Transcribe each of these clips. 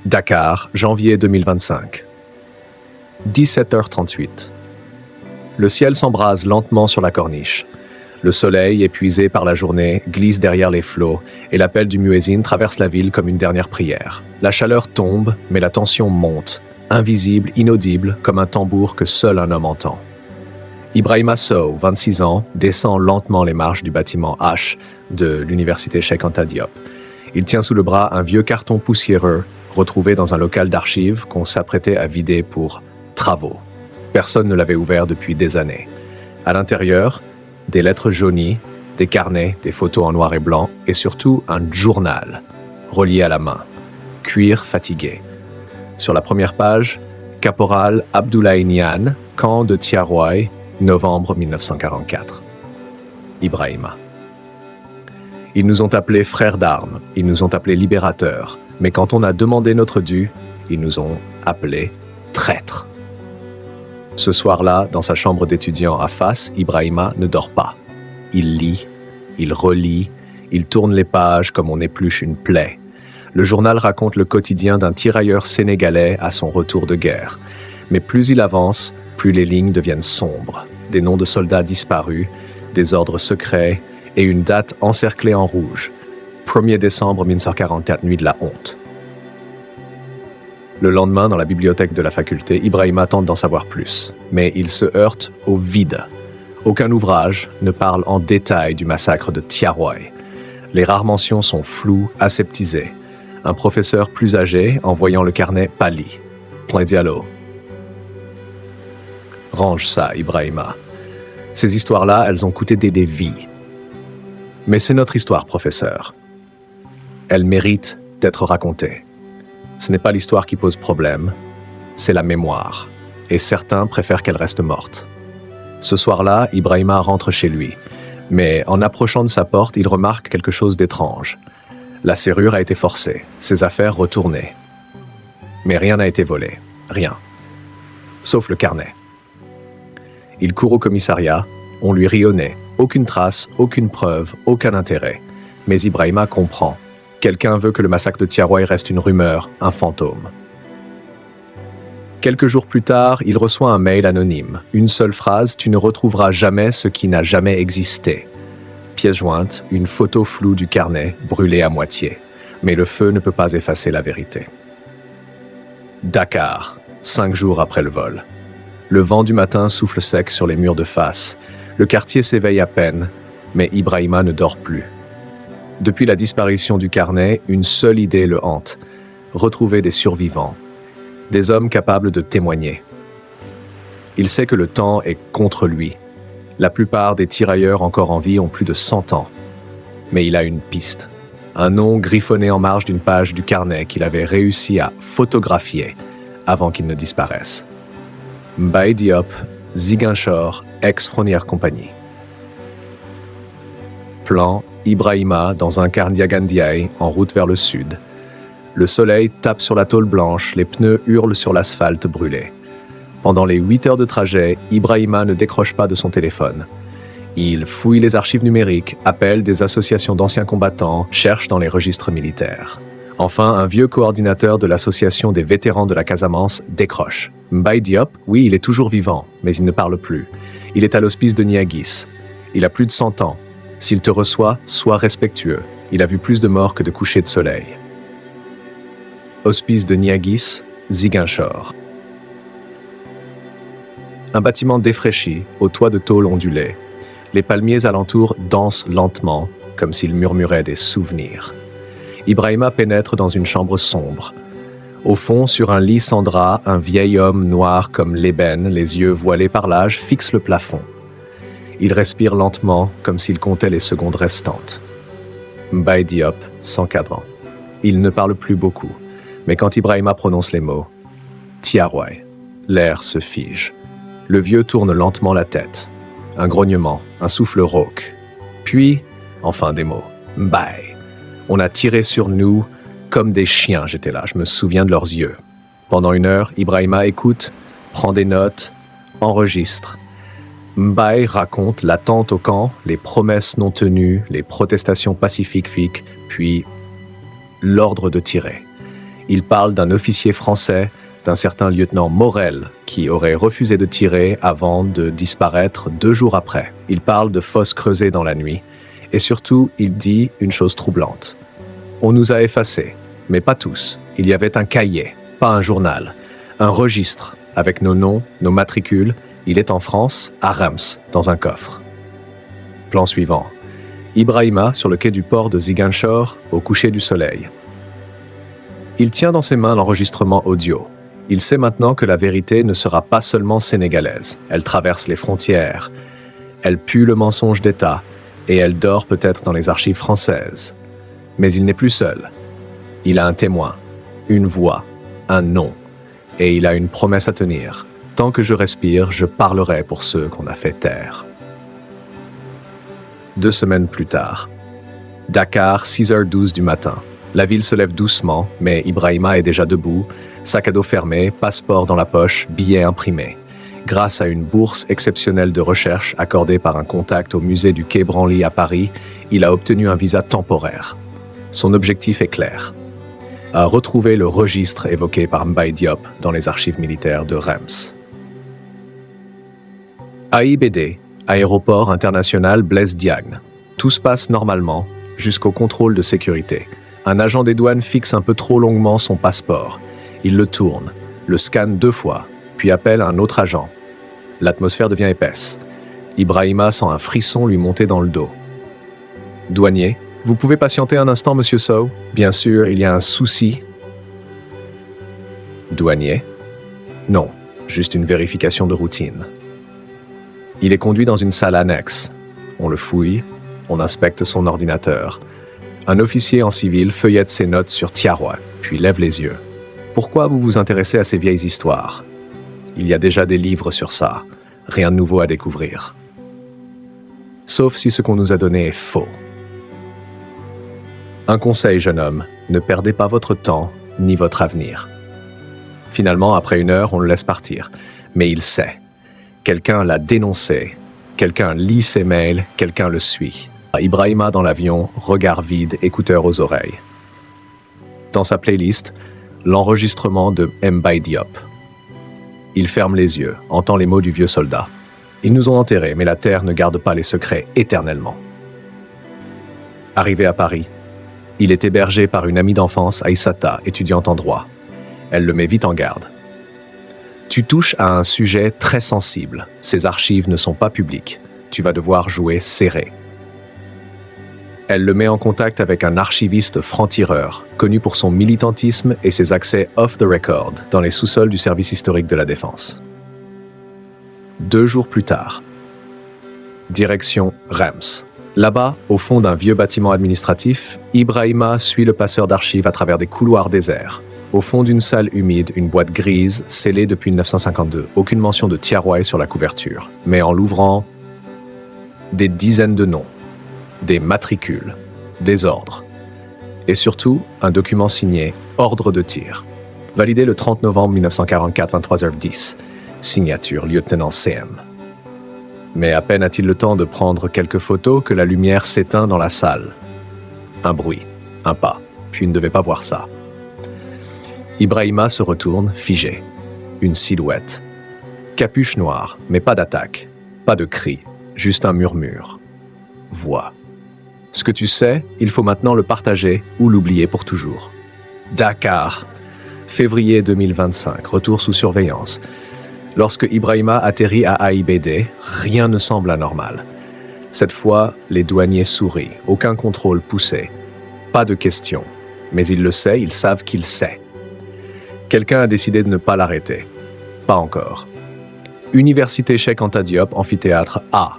Dakar, janvier 2025. 17h38. Le ciel s'embrase lentement sur la corniche. Le soleil, épuisé par la journée, glisse derrière les flots et l'appel du muezzin traverse la ville comme une dernière prière. La chaleur tombe, mais la tension monte, invisible, inaudible, comme un tambour que seul un homme entend. Ibrahima Sow, 26 ans, descend lentement les marches du bâtiment H de l'université Cheikh Anta Diop. Il tient sous le bras un vieux carton poussiéreux retrouvé dans un local d'archives qu'on s'apprêtait à vider pour travaux. Personne ne l'avait ouvert depuis des années. À l'intérieur, des lettres jaunies, des carnets, des photos en noir et blanc et surtout un journal, relié à la main. Cuir fatigué. Sur la première page, Caporal Abdoulaye Niane, camp de Tiaroy, novembre 1944. Ibrahima. Ils nous ont appelés frères d'armes, ils nous ont appelés libérateurs, mais quand on a demandé notre dû, ils nous ont appelés traîtres. Ce soir-là, dans sa chambre d'étudiant à Fas, Ibrahima ne dort pas. Il lit, il relit, il tourne les pages comme on épluche une plaie. Le journal raconte le quotidien d'un tirailleur sénégalais à son retour de guerre. Mais plus il avance, plus les lignes deviennent sombres. Des noms de soldats disparus, des ordres secrets et une date encerclée en rouge. 1er décembre 1944, nuit de la honte. Le lendemain, dans la bibliothèque de la faculté, Ibrahima tente d'en savoir plus. Mais il se heurte au vide. Aucun ouvrage ne parle en détail du massacre de Tiaroy. Les rares mentions sont floues, aseptisées. Un professeur plus âgé, en voyant le carnet, pâlit. Plein dialogue. Range ça, Ibrahima. Ces histoires-là, elles ont coûté des vies. Mais c'est notre histoire, professeur. Elle mérite d'être racontée. Ce n'est pas l'histoire qui pose problème, c'est la mémoire. Et certains préfèrent qu'elle reste morte. Ce soir-là, Ibrahima rentre chez lui. Mais en approchant de sa porte, il remarque quelque chose d'étrange. La serrure a été forcée, ses affaires retournées. Mais rien n'a été volé, rien. Sauf le carnet. Il court au commissariat, on lui rit au nez. Aucune trace, aucune preuve, aucun intérêt. Mais Ibrahima comprend. Quelqu'un veut que le massacre de Tiaroy reste une rumeur, un fantôme. Quelques jours plus tard, il reçoit un mail anonyme. Une seule phrase, tu ne retrouveras jamais ce qui n'a jamais existé. Pièce jointe, une photo floue du carnet, brûlée à moitié. Mais le feu ne peut pas effacer la vérité. Dakar, 5 jours après le vol. Le vent du matin souffle sec sur les murs de Fas. Le quartier s'éveille à peine, mais Ibrahima ne dort plus. Depuis la disparition du carnet, une seule idée le hante. Retrouver des survivants. Des hommes capables de témoigner. Il sait que le temps est contre lui. La plupart des tirailleurs encore en vie ont plus de 100 ans. Mais il a une piste. Un nom griffonné en marge d'une page du carnet qu'il avait réussi à photographier avant qu'il ne disparaisse. Mbaye Diop, Ziguinchor, ex-Première Compagnie. Plan, Ibrahima dans un car Ndiagandiaye en route vers le sud. Le soleil tape sur la tôle blanche, les pneus hurlent sur l'asphalte brûlé. Pendant les 8 heures de trajet, Ibrahima ne décroche pas de son téléphone. Il fouille les archives numériques, appelle des associations d'anciens combattants, cherche dans les registres militaires. Enfin, un vieux coordinateur de l'association des vétérans de la Casamance décroche. Mbaye Diop, oui, il est toujours vivant, mais il ne parle plus. Il est à l'hospice de Niaguis. Il a plus de 100 ans. S'il te reçoit, sois respectueux. Il a vu plus de morts que de couchers de soleil. Hospice de Niaguis, Ziguinchor. Un bâtiment défraîchi, au toit de tôle ondulé. Les palmiers alentour dansent lentement, comme s'ils murmuraient des souvenirs. Ibrahima pénètre dans une chambre sombre. Au fond, sur un lit sans drap, un vieil homme noir comme l'ébène, les yeux voilés par l'âge, fixe le plafond. Il respire lentement, comme s'il comptait les secondes restantes. Mbaye Diop, sans cadran. Il ne parle plus beaucoup, mais quand Ibrahima prononce les mots, Tiaroy, l'air se fige. Le vieux tourne lentement la tête. Un grognement, un souffle rauque. Puis, enfin des mots. Mbaye. On a tiré sur nous comme des chiens, j'étais là, je me souviens de leurs yeux. Pendant 1 heure, Ibrahima écoute, prend des notes, enregistre. Mbaye raconte l'attente au camp, les promesses non tenues, les protestations pacifiques, puis l'ordre de tirer. Il parle d'un officier français, d'un certain lieutenant Morel, qui aurait refusé de tirer avant de disparaître 2 jours après. Il parle de fosses creusées dans la nuit. Et surtout, il dit une chose troublante. On nous a effacés, mais pas tous. Il y avait un cahier, pas un journal, un registre, avec nos noms, nos matricules. Il est en France, à Reims, dans un coffre. Plan suivant. Ibrahima sur le quai du port de Ziguinchor, au coucher du soleil. Il tient dans ses mains l'enregistrement audio. Il sait maintenant que la vérité ne sera pas seulement sénégalaise. Elle traverse les frontières. Elle pue le mensonge d'État. Et elle dort peut-être dans les archives françaises. Mais il n'est plus seul. Il a un témoin, une voix, un nom. Et il a une promesse à tenir. Tant que je respire, je parlerai pour ceux qu'on a fait taire. 2 semaines plus tard. Dakar, 6h12 du matin. La ville se lève doucement, mais Ibrahima est déjà debout, sac à dos fermé, passeport dans la poche, billet imprimé. Grâce à une bourse exceptionnelle de recherche accordée par un contact au musée du Quai Branly à Paris, il a obtenu un visa temporaire. Son objectif est clair. Retrouver le registre évoqué par Mbaye Diop dans les archives militaires de Reims. AIBD, Aéroport international Blaise Diagne. Tout se passe normalement, jusqu'au contrôle de sécurité. Un agent des douanes fixe un peu trop longuement son passeport. Il le tourne, le scanne 2 fois, puis appelle un autre agent. L'atmosphère devient épaisse. Ibrahima sent un frisson lui monter dans le dos. Douanier, vous pouvez patienter un instant, monsieur Sow? Bien sûr, il y a un souci. Douanier? Non, juste une vérification de routine. Il est conduit dans une salle annexe. On le fouille, on inspecte son ordinateur. Un officier en civil feuillette ses notes sur tiroir, puis lève les yeux. Pourquoi vous vous intéressez à ces vieilles histoires? Il y a déjà des livres sur ça. Rien de nouveau à découvrir. Sauf si ce qu'on nous a donné est faux. Un conseil, jeune homme, ne perdez pas votre temps ni votre avenir. Finalement, après 1 heure, on le laisse partir. Mais il sait. Quelqu'un l'a dénoncé. Quelqu'un lit ses mails, quelqu'un le suit. Ibrahima dans l'avion, regard vide, écouteurs aux oreilles. Dans sa playlist, l'enregistrement de Mbaye Diop. Il ferme les yeux, entend les mots du vieux soldat. Ils nous ont enterrés, mais la terre ne garde pas les secrets éternellement. Arrivé à Paris, il est hébergé par une amie d'enfance, Aïssata, étudiante en droit. Elle le met vite en garde. Tu touches à un sujet très sensible. Ces archives ne sont pas publiques. Tu vas devoir jouer serré. Elle le met en contact avec un archiviste franc-tireur, connu pour son militantisme et ses accès off the record dans les sous-sols du service historique de la Défense. 2 jours plus tard, direction Reims. Là-bas, au fond d'un vieux bâtiment administratif, Ibrahima suit le passeur d'archives à travers des couloirs déserts. Au fond d'une salle humide, une boîte grise, scellée depuis 1952. Aucune mention de tiroir sur la couverture. Mais en l'ouvrant, des dizaines de noms. Des matricules, des ordres, et surtout un document signé « Ordre de tir », validé le 30 novembre 1944, 23h10, signature lieutenant CM. Mais à peine a-t-il le temps de prendre quelques photos que la lumière s'éteint dans la salle. Un bruit, un pas, puis il ne devait pas voir ça. Ibrahima se retourne, figé. Une silhouette. Capuche noire, mais pas d'attaque, pas de cri, juste un murmure. Voix. Ce que tu sais, il faut maintenant le partager ou l'oublier pour toujours. Dakar, février 2025, retour sous surveillance. Lorsque Ibrahima atterrit à AIBD, rien ne semble anormal. Cette fois, les douaniers sourient, aucun contrôle poussé. Pas de questions. Mais il le sait, ils savent qu'il sait. Quelqu'un a décidé de ne pas l'arrêter. Pas encore. Université Cheikh Anta Diop, amphithéâtre A.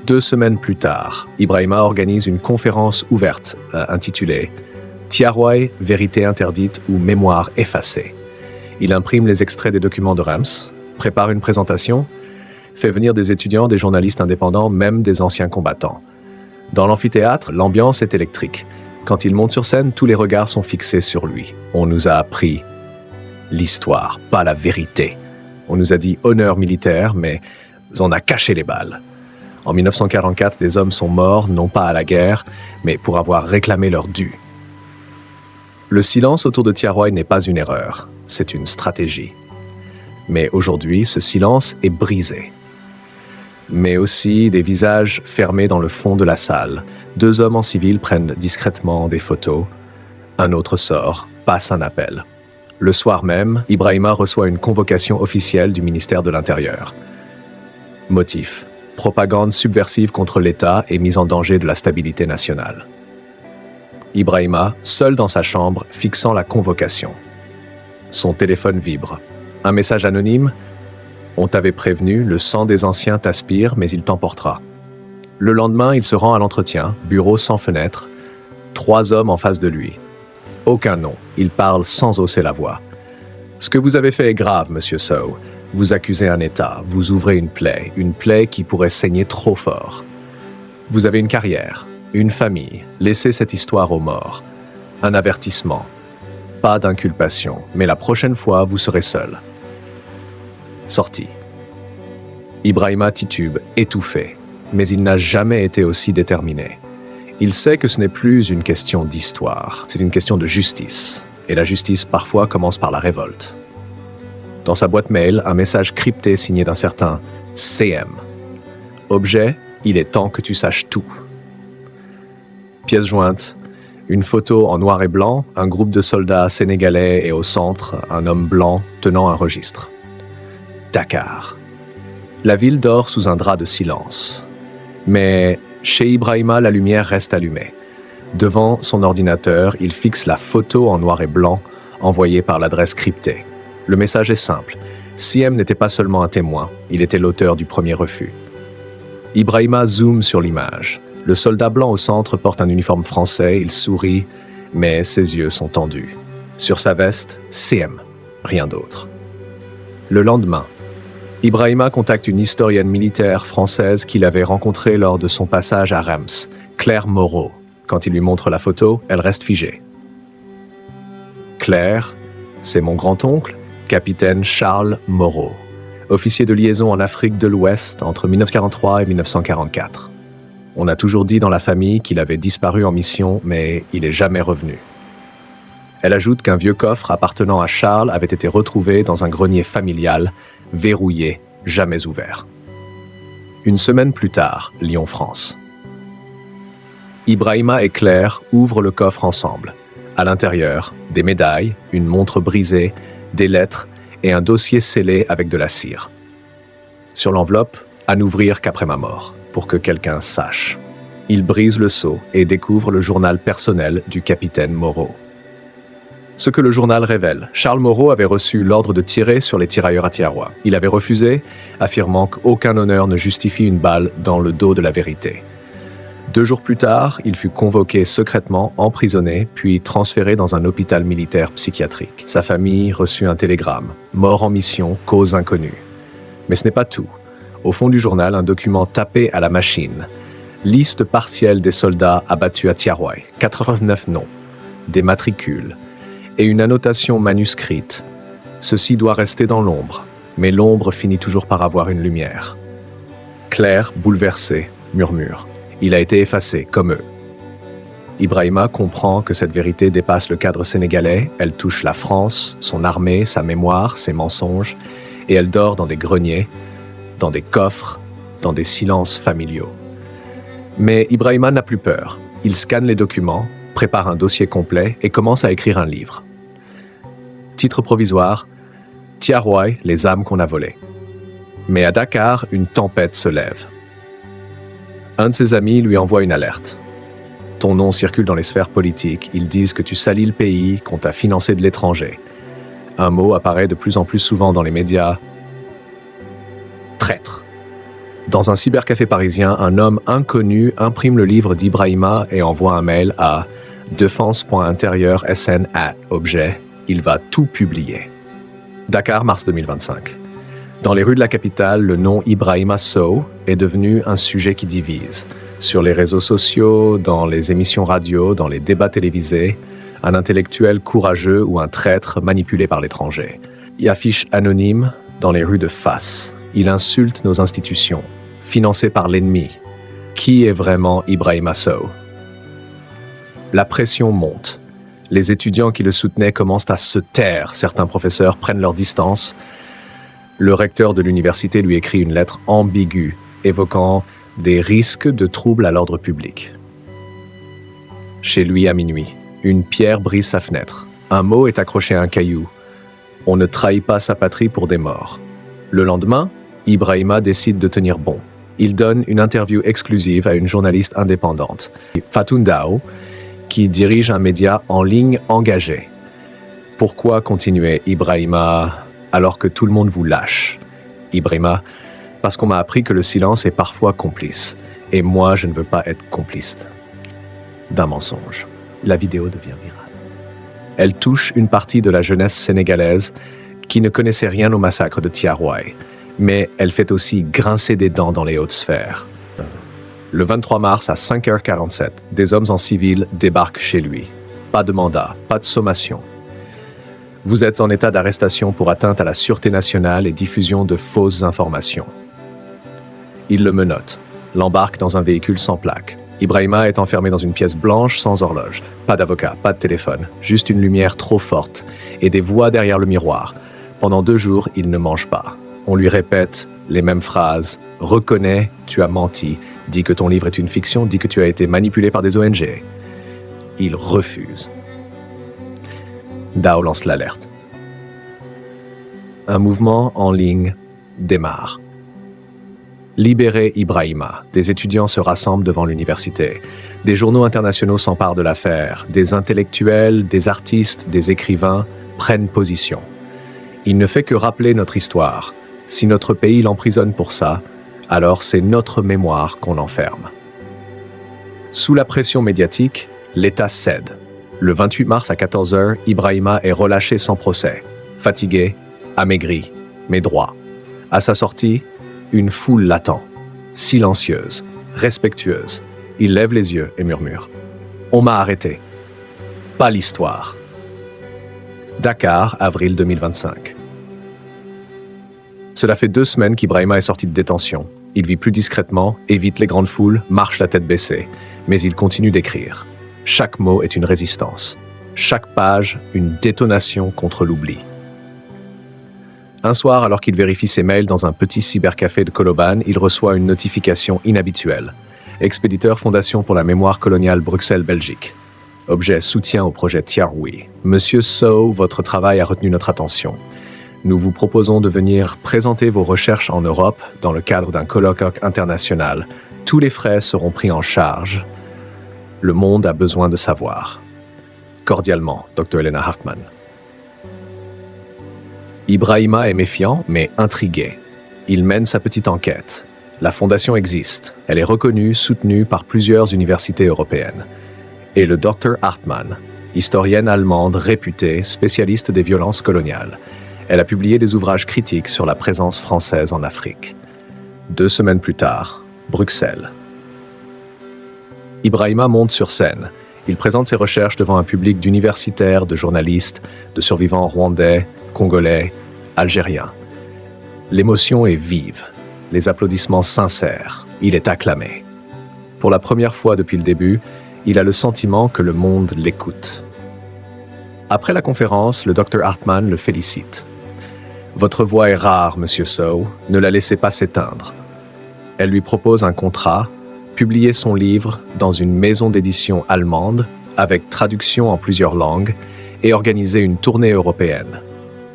2 semaines plus tard, Ibrahima organise une conférence ouverte intitulée « Tiaroy, vérité interdite ou mémoire effacée ». Il imprime les extraits des documents de Reims, prépare une présentation, fait venir des étudiants, des journalistes indépendants, même des anciens combattants. Dans l'amphithéâtre, l'ambiance est électrique. Quand il monte sur scène, tous les regards sont fixés sur lui. On nous a appris l'histoire, pas la vérité. On nous a dit honneur militaire, mais on a caché les balles. En 1944, des hommes sont morts, non pas à la guerre, mais pour avoir réclamé leur dû. Le silence autour de Tiaroy n'est pas une erreur, c'est une stratégie. Mais aujourd'hui, ce silence est brisé. Mais aussi des visages fermés dans le fond de la salle. 2 hommes en civil prennent discrètement des photos. Un autre sort, passe un appel. Le soir même, Ibrahima reçoit une convocation officielle du ministère de l'Intérieur. Motif: propagande subversive contre l'État et mise en danger de la stabilité nationale. Ibrahima, seul dans sa chambre, fixant la convocation. Son téléphone vibre. Un message anonyme: on t'avait prévenu, le sang des anciens t'aspire, mais il t'emportera. Le lendemain, il se rend à l'entretien, bureau sans fenêtre, 3 hommes en face de lui. Aucun nom, il parle sans hausser la voix. Ce que vous avez fait est grave, monsieur Sow. Vous accusez un État, vous ouvrez une plaie qui pourrait saigner trop fort. Vous avez une carrière, une famille, laissez cette histoire aux morts. Un avertissement. Pas d'inculpation, mais la prochaine fois, vous serez seul. Sortie. Ibrahima titube, étouffé, mais il n'a jamais été aussi déterminé. Il sait que ce n'est plus une question d'histoire, c'est une question de justice. Et la justice parfois commence par la révolte. Dans sa boîte mail, un message crypté signé d'un certain CM. Objet, il est temps que tu saches tout. Pièce jointe, une photo en noir et blanc, un groupe de soldats sénégalais et au centre, un homme blanc tenant un registre. Dakar. La ville dort sous un drap de silence. Mais chez Ibrahima, la lumière reste allumée. Devant son ordinateur, il fixe la photo en noir et blanc envoyée par l'adresse cryptée. Le message est simple. Siem n'était pas seulement un témoin, il était l'auteur du premier refus. Ibrahima zoome sur l'image. Le soldat blanc au centre porte un uniforme français, il sourit, mais ses yeux sont tendus. Sur sa veste, Siem, rien d'autre. Le lendemain, Ibrahima contacte une historienne militaire française qu'il avait rencontrée lors de son passage à Reims, Claire Moreau. Quand il lui montre la photo, elle reste figée. Claire, c'est mon grand-oncle, capitaine Charles Moreau, officier de liaison en Afrique de l'Ouest entre 1943 et 1944. On a toujours dit dans la famille qu'il avait disparu en mission, mais il n'est jamais revenu. Elle ajoute qu'un vieux coffre appartenant à Charles avait été retrouvé dans un grenier familial, verrouillé, jamais ouvert. Une semaine plus tard, Lyon, France. Ibrahima et Claire ouvrent le coffre ensemble. À l'intérieur, des médailles, une montre brisée, des lettres et un dossier scellé avec de la cire. Sur l'enveloppe, à n'ouvrir qu'après ma mort, pour que quelqu'un sache. Il brise le sceau et découvre le journal personnel du capitaine Moreau. Ce que le journal révèle, Charles Moreau avait reçu l'ordre de tirer sur les tirailleurs à Tiaroy. Il avait refusé, affirmant qu'aucun honneur ne justifie une balle dans le dos de la vérité. 2 jours plus tard, il fut convoqué secrètement, emprisonné, puis transféré dans un hôpital militaire psychiatrique. Sa famille reçut un télégramme. Mort en mission, cause inconnue. Mais ce n'est pas tout. Au fond du journal, un document tapé à la machine. Liste partielle des soldats abattus à Tiaroy. 89 noms. Des matricules. Et une annotation manuscrite. Ceci doit rester dans l'ombre. Mais l'ombre finit toujours par avoir une lumière. Claire, bouleversée, murmure. Il a été effacé, comme eux. Ibrahima comprend que cette vérité dépasse le cadre sénégalais, elle touche la France, son armée, sa mémoire, ses mensonges, et elle dort dans des greniers, dans des coffres, dans des silences familiaux. Mais Ibrahima n'a plus peur. Il scanne les documents, prépare un dossier complet et commence à écrire un livre. Titre provisoire, Tiaroy, les âmes qu'on a volées. Mais à Dakar, une tempête se lève. Un de ses amis lui envoie une alerte. Ton nom circule dans les sphères politiques, ils disent que tu salis le pays, qu'on t'a financé de l'étranger. Un mot apparaît de plus en plus souvent dans les médias. Traître. Dans un cybercafé parisien, un homme inconnu imprime le livre d'Ibrahima et envoie un mail à defense.intérieur.sn@objet. Il va tout publier. Dakar, mars 2025. Dans les rues de la capitale, le nom Ibrahima Sow est devenu un sujet qui divise. Sur les réseaux sociaux, dans les émissions radio, dans les débats télévisés, un intellectuel courageux ou un traître manipulé par l'étranger. Il affiche anonyme dans les rues de Fas. Il insulte nos institutions, financé par l'ennemi. Qui est vraiment Ibrahima Sow? La pression monte. Les étudiants qui le soutenaient commencent à se taire. Certains professeurs prennent leur distance. Le recteur de l'université lui écrit une lettre ambiguë, évoquant des risques de troubles à l'ordre public. Chez lui à minuit, une pierre brise sa fenêtre. Un mot est accroché à un caillou. On ne trahit pas sa patrie pour des morts. Le lendemain, Ibrahima décide de tenir bon. Il donne une interview exclusive à une journaliste indépendante, Fatou Ndao, qui dirige un média en ligne engagé. Pourquoi continuer, Ibrahima, alors que tout le monde vous lâche? Ibrahima, parce qu'on m'a appris que le silence est parfois complice. Et moi, je ne veux pas être complice d'un mensonge. La vidéo devient virale. Elle touche une partie de la jeunesse sénégalaise qui ne connaissait rien au massacre de Thiaroye, mais elle fait aussi grincer des dents dans les hautes sphères. Le 23 mars à 5h47, des hommes en civil débarquent chez lui. Pas de mandat, pas de sommation. Vous êtes en état d'arrestation pour atteinte à la sûreté nationale et diffusion de fausses informations. Ils le menottent, l'embarquent dans un véhicule sans plaque. Ibrahima est enfermé dans une pièce blanche sans horloge. Pas d'avocat, pas de téléphone, juste une lumière trop forte et des voix derrière le miroir. Pendant 2 jours, il ne mange pas. On lui répète les mêmes phrases. Reconnais, tu as menti. Dis que ton livre est une fiction. Dis que tu as été manipulé par des ONG. Il refuse. Dao lance l'alerte. Un mouvement en ligne démarre. Libérez Ibrahima. Des étudiants se rassemblent devant l'université. Des journaux internationaux s'emparent de l'affaire. Des intellectuels, des artistes, des écrivains prennent position. Il ne fait que rappeler notre histoire. Si notre pays l'emprisonne pour ça, alors c'est notre mémoire qu'on enferme. Sous la pression médiatique, l'État cède. Le 28 mars à 14h, Ibrahima est relâché sans procès. Fatigué, amaigri, mais droit. À sa sortie, une foule l'attend, silencieuse, respectueuse. Il lève les yeux et murmure « On m'a arrêté. Pas l'histoire. » Dakar, avril 2025. Cela fait 2 semaines qu'Ibrahima est sorti de détention. Il vit plus discrètement, évite les grandes foules, marche la tête baissée. Mais il continue d'écrire. Chaque mot est une résistance. Chaque page, une détonation contre l'oubli. Un soir, alors qu'il vérifie ses mails dans un petit cybercafé de Koloban, il reçoit une notification inhabituelle. Expéditeur Fondation pour la mémoire coloniale Bruxelles-Belgique. Objet soutien au projet Thiaroye. Monsieur Sow, votre travail a retenu notre attention. Nous vous proposons de venir présenter vos recherches en Europe dans le cadre d'un colloque international. Tous les frais seront pris en charge. Le monde a besoin de savoir. Cordialement, Dr. Elena Hartmann. Ibrahima est méfiant, mais intrigué. Il mène sa petite enquête. La fondation existe. Elle est reconnue, soutenue par plusieurs universités européennes. Et le Dr. Hartmann, historienne allemande réputée, spécialiste des violences coloniales. Elle a publié des ouvrages critiques sur la présence française en Afrique. 2 semaines plus tard, Bruxelles. Ibrahima monte sur scène. Il présente ses recherches devant un public d'universitaires, de journalistes, de survivants rwandais, congolais, algériens. L'émotion est vive, les applaudissements sincères. Il est acclamé. Pour la première fois depuis le début, il a le sentiment que le monde l'écoute. Après la conférence, le Dr. Hartmann le félicite. « Votre voix est rare, Monsieur Sow, ne la laissez pas s'éteindre. » Elle lui propose un contrat, publier son livre dans une maison d'édition allemande avec traduction en plusieurs langues et organiser une tournée européenne.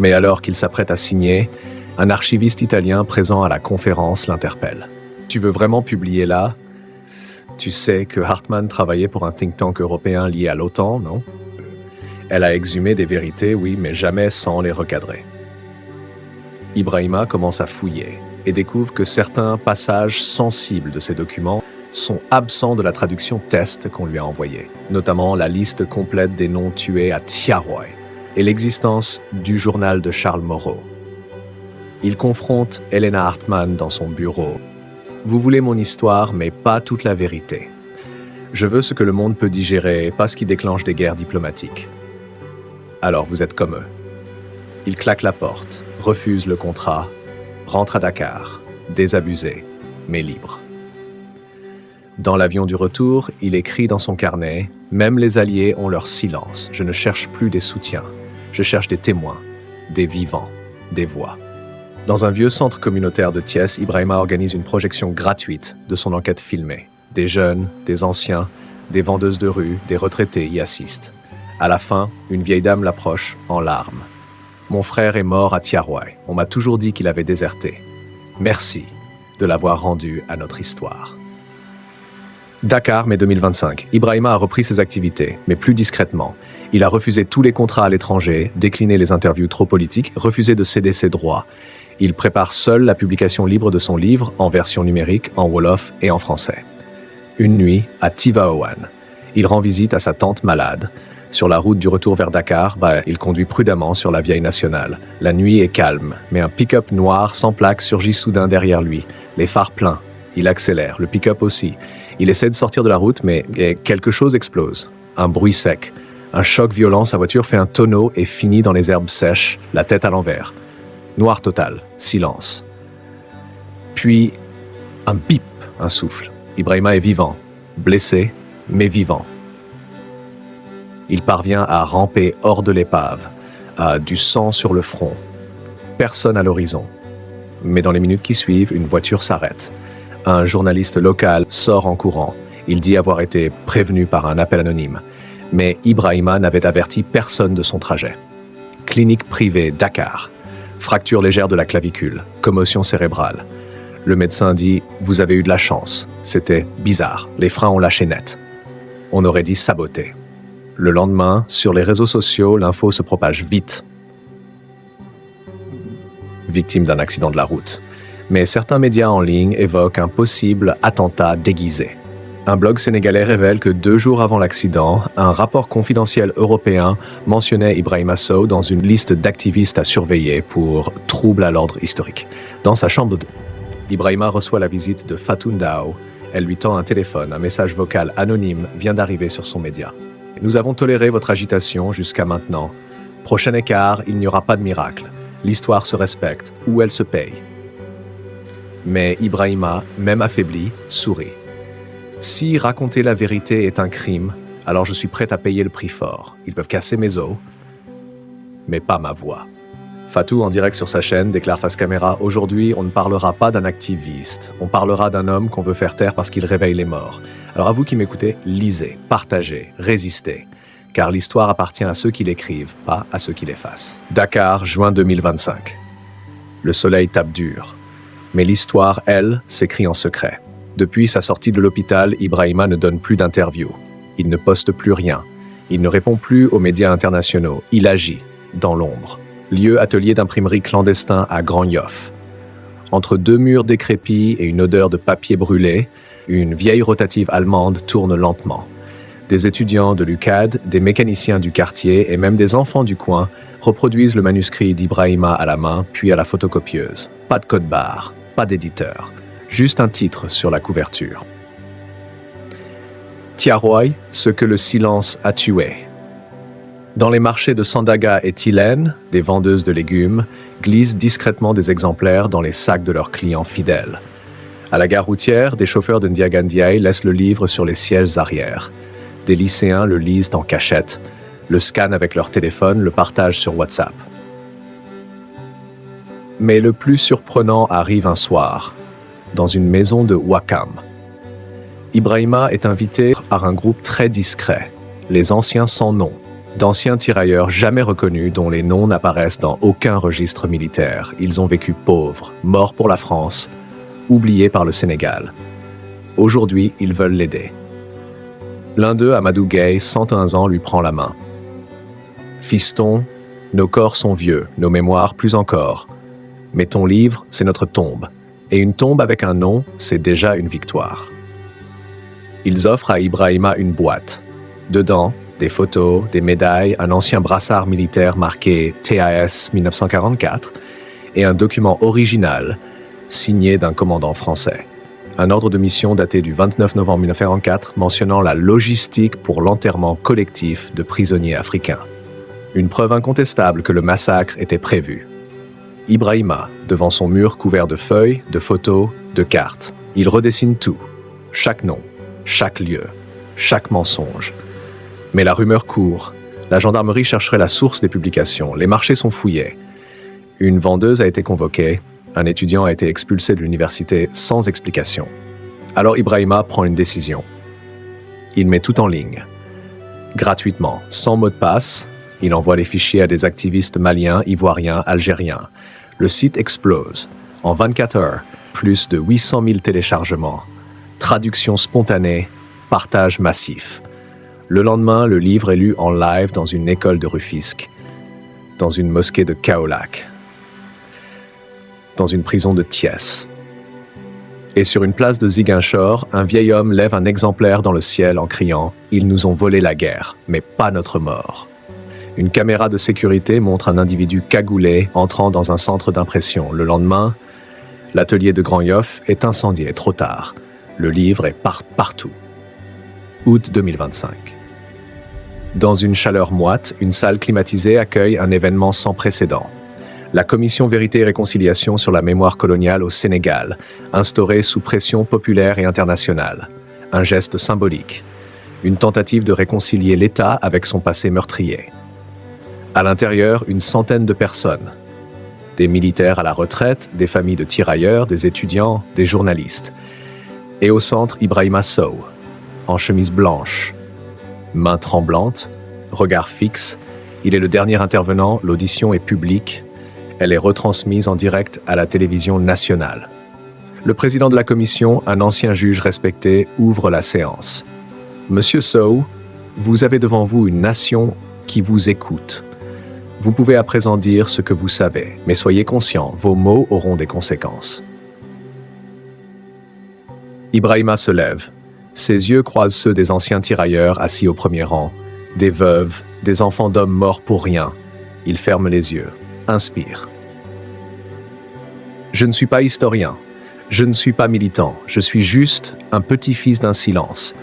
Mais alors qu'il s'apprête à signer, un archiviste italien présent à la conférence l'interpelle. « Tu veux vraiment publier là ? Tu sais que Hartmann travaillait pour un think tank européen lié à l'OTAN, non ? Elle a exhumé des vérités, oui, mais jamais sans les recadrer. » Ibrahima commence à fouiller et découvre que certains passages sensibles de ces documents sont absents de la traduction test qu'on lui a envoyée, notamment la liste complète des noms tués à Thiaroye et l'existence du journal de Charles Moreau. Il confronte Elena Hartmann dans son bureau. « Vous voulez mon histoire, mais pas toute la vérité. Je veux ce que le monde peut digérer, pas ce qui déclenche des guerres diplomatiques. Alors vous êtes comme eux. » Il claque la porte, refuse le contrat, rentre à Dakar, désabusé, mais libre. Dans l'avion du retour, il écrit dans son carnet « Même les alliés ont leur silence. Je ne cherche plus des soutiens. Je cherche des témoins, des vivants, des voix. » Dans un vieux centre communautaire de Thiès, Ibrahima organise une projection gratuite de son enquête filmée. Des jeunes, des anciens, des vendeuses de rue, des retraités y assistent. À la fin, une vieille dame l'approche en larmes. « Mon frère est mort à Thiaroye. On m'a toujours dit qu'il avait déserté. Merci de l'avoir rendu à notre histoire. » Dakar, mai 2025. Ibrahima a repris ses activités, mais plus discrètement. Il a refusé tous les contrats à l'étranger, décliné les interviews trop politiques, refusé de céder ses droits. Il prépare seul la publication libre de son livre, en version numérique, en wolof et en français. Une nuit, à Tivaouane, il rend visite à sa tante malade. Sur la route du retour vers Dakar, il conduit prudemment sur la vieille nationale. La nuit est calme, mais un pick-up noir sans plaque surgit soudain derrière lui. Les phares pleins. Il accélère, le pick-up aussi. Il essaie de sortir de la route, mais quelque chose explose. Un bruit sec. Un choc violent, sa voiture fait un tonneau et finit dans les herbes sèches, la tête à l'envers. Noir total, silence. Puis, un bip, un souffle. Ibrahima est vivant, blessé, mais vivant. Il parvient à ramper hors de l'épave, a du sang sur le front. Personne à l'horizon. Mais dans les minutes qui suivent, une voiture s'arrête. Un journaliste local sort en courant. Il dit avoir été prévenu par un appel anonyme. Mais Ibrahima n'avait averti personne de son trajet. Clinique privée, Dakar. Fracture légère de la clavicule, commotion cérébrale. Le médecin dit « Vous avez eu de la chance. C'était bizarre. Les freins ont lâché net. On aurait dit saboter. » Le lendemain, sur les réseaux sociaux, l'info se propage vite. Victime d'un accident de la route. Mais certains médias en ligne évoquent un possible attentat déguisé. Un blog sénégalais révèle que 2 jours avant l'accident, un rapport confidentiel européen mentionnait Ibrahima Sow dans une liste d'activistes à surveiller pour troubles à l'ordre historique. Dans sa chambre, Ibrahima reçoit la visite de Fatou Ndao. Elle lui tend un téléphone, un message vocal anonyme vient d'arriver sur son média. « Nous avons toléré votre agitation jusqu'à maintenant. Prochain écart, il n'y aura pas de miracle. L'histoire se respecte ou elle se paye. » Mais Ibrahima, même affaibli, sourit. Si raconter la vérité est un crime, alors je suis prêt à payer le prix fort. Ils peuvent casser mes os, mais pas ma voix. Fatou, en direct sur sa chaîne, déclare face caméra « Aujourd'hui, on ne parlera pas d'un activiste. On parlera d'un homme qu'on veut faire taire parce qu'il réveille les morts. » Alors à vous qui m'écoutez, lisez, partagez, résistez. Car l'histoire appartient à ceux qui l'écrivent, pas à ceux qui l'effacent. Dakar, juin 2025. Le soleil tape dur. Mais l'histoire, elle, s'écrit en secret. Depuis sa sortie de l'hôpital, Ibrahima ne donne plus d'interviews. Il ne poste plus rien. Il ne répond plus aux médias internationaux. Il agit, dans l'ombre. Lieu atelier d'imprimerie clandestin à Grand Yoff. Entre 2 murs décrépits et une odeur de papier brûlé, une vieille rotative allemande tourne lentement. Des étudiants de l'UCAD, des mécaniciens du quartier et même des enfants du coin reproduisent le manuscrit d'Ibrahima à la main, puis à la photocopieuse. Pas de code-barre, pas d'éditeur. Juste un titre sur la couverture. Thiaroye, ce que le silence a tué. Dans les marchés de Sandaga et Tilène, des vendeuses de légumes glissent discrètement des exemplaires dans les sacs de leurs clients fidèles. À la gare routière, des chauffeurs de Ndiagandiaï laissent le livre sur les sièges arrière. Des lycéens le lisent en cachette, le scannent avec leur téléphone, le partagent sur WhatsApp. Mais le plus surprenant arrive un soir, dans une maison de Ouakam. Ibrahima est invité par un groupe très discret, les Anciens sans nom, d'anciens tirailleurs jamais reconnus dont les noms n'apparaissent dans aucun registre militaire. Ils ont vécu pauvres, morts pour la France, oubliés par le Sénégal. Aujourd'hui, ils veulent l'aider. L'un d'eux, Amadou Gueye, 101 ans, lui prend la main. « Fiston, nos corps sont vieux, nos mémoires plus encore. Mais ton livre, c'est notre tombe. Et une tombe avec un nom, c'est déjà une victoire. » Ils offrent à Ibrahima une boîte. Dedans, des photos, des médailles, un ancien brassard militaire marqué TAS 1944 et un document original signé d'un commandant français. Un ordre de mission daté du 29 novembre 1944 mentionnant la logistique pour l'enterrement collectif de prisonniers africains. Une preuve incontestable que le massacre était prévu. Ibrahima, devant son mur couvert de feuilles, de photos, de cartes. Il redessine tout, chaque nom, chaque lieu, chaque mensonge. Mais la rumeur court. La gendarmerie chercherait la source des publications. Les marchés sont fouillés. Une vendeuse a été convoquée. Un étudiant a été expulsé de l'université sans explication. Alors Ibrahima prend une décision. Il met tout en ligne. Gratuitement, sans mot de passe, il envoie les fichiers à des activistes maliens, ivoiriens, algériens. Le site explose. En 24 heures, plus de 800 000 téléchargements. Traduction spontanée, partage massif. Le lendemain, le livre est lu en live dans une école de Rufisque, dans une mosquée de Kaolack, dans une prison de Thiès. Et sur une place de Ziguinchor, un vieil homme lève un exemplaire dans le ciel en criant « Ils nous ont volé la guerre, mais pas notre mort ». Une caméra de sécurité montre un individu cagoulé entrant dans un centre d'impression. Le lendemain, l'atelier de Grand Yoff est incendié trop tard. Le livre est partout. Août 2025. Dans une chaleur moite, une salle climatisée accueille un événement sans précédent. La Commission Vérité et Réconciliation sur la mémoire coloniale au Sénégal, instaurée sous pression populaire et internationale. Un geste symbolique. Une tentative de réconcilier l'État avec son passé meurtrier. À l'intérieur, une centaine de personnes. Des militaires à la retraite, des familles de tirailleurs, des étudiants, des journalistes. Et au centre, Ibrahima Sow, en chemise blanche, main tremblante, regard fixe. Il est le dernier intervenant, l'audition est publique. Elle est retransmise en direct à la télévision nationale. Le président de la commission, un ancien juge respecté, ouvre la séance. Monsieur Sow, vous avez devant vous une nation qui vous écoute. Vous pouvez à présent dire ce que vous savez, mais soyez conscient, vos mots auront des conséquences. Ibrahima se lève. Ses yeux croisent ceux des anciens tirailleurs assis au premier rang, des veuves, des enfants d'hommes morts pour rien. Il ferme les yeux, inspire. Je ne suis pas historien, je ne suis pas militant, je suis juste un petit-fils d'un silence.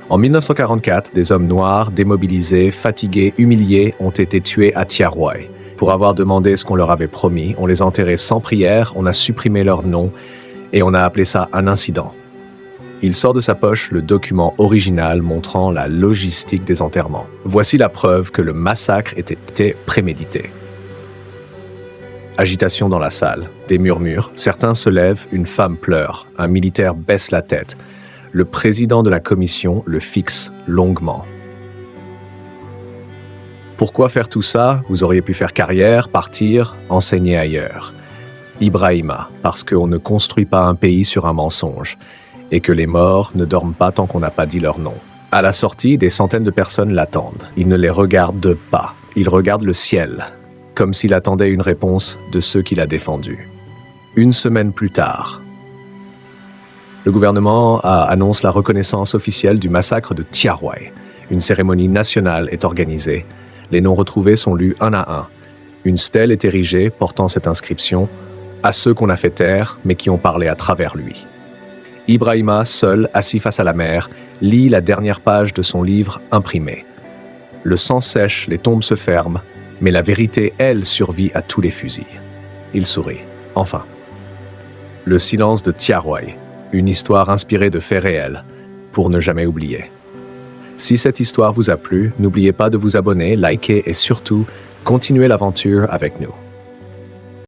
En 1944, des hommes noirs, démobilisés, fatigués, humiliés, ont été tués à Tiaroy. Pour avoir demandé ce qu'on leur avait promis, on les a enterrés sans prière, on a supprimé leur nom et on a appelé ça un incident. Il sort de sa poche le document original montrant la logistique des enterrements. Voici la preuve que le massacre était prémédité. Agitation dans la salle, des murmures, certains se lèvent, une femme pleure, un militaire baisse la tête. Le président de la commission le fixe longuement. Pourquoi faire tout ça? Vous auriez pu faire carrière, partir, enseigner ailleurs. Ibrahima, parce qu'on ne construit pas un pays sur un mensonge, et que les morts ne dorment pas tant qu'on n'a pas dit leur nom. À la sortie, des centaines de personnes l'attendent. Il ne les regarde pas. Il regarde le ciel, comme s'il attendait une réponse de ceux qu'il a défendus. Une semaine plus tard, le gouvernement annonce la reconnaissance officielle du massacre de Tiaroy. Une cérémonie nationale est organisée. Les noms retrouvés sont lus un à un. Une stèle est érigée portant cette inscription « À ceux qu'on a fait taire, mais qui ont parlé à travers lui ». Ibrahima, seul, assis face à la mer, lit la dernière page de son livre imprimé. Le sang sèche, les tombes se ferment, mais la vérité, elle, survit à tous les fusils. Il sourit. Enfin. Le silence de Tiaroy. Une histoire inspirée de faits réels, pour ne jamais oublier. Si cette histoire vous a plu, n'oubliez pas de vous abonner, liker et surtout, continuer l'aventure avec nous.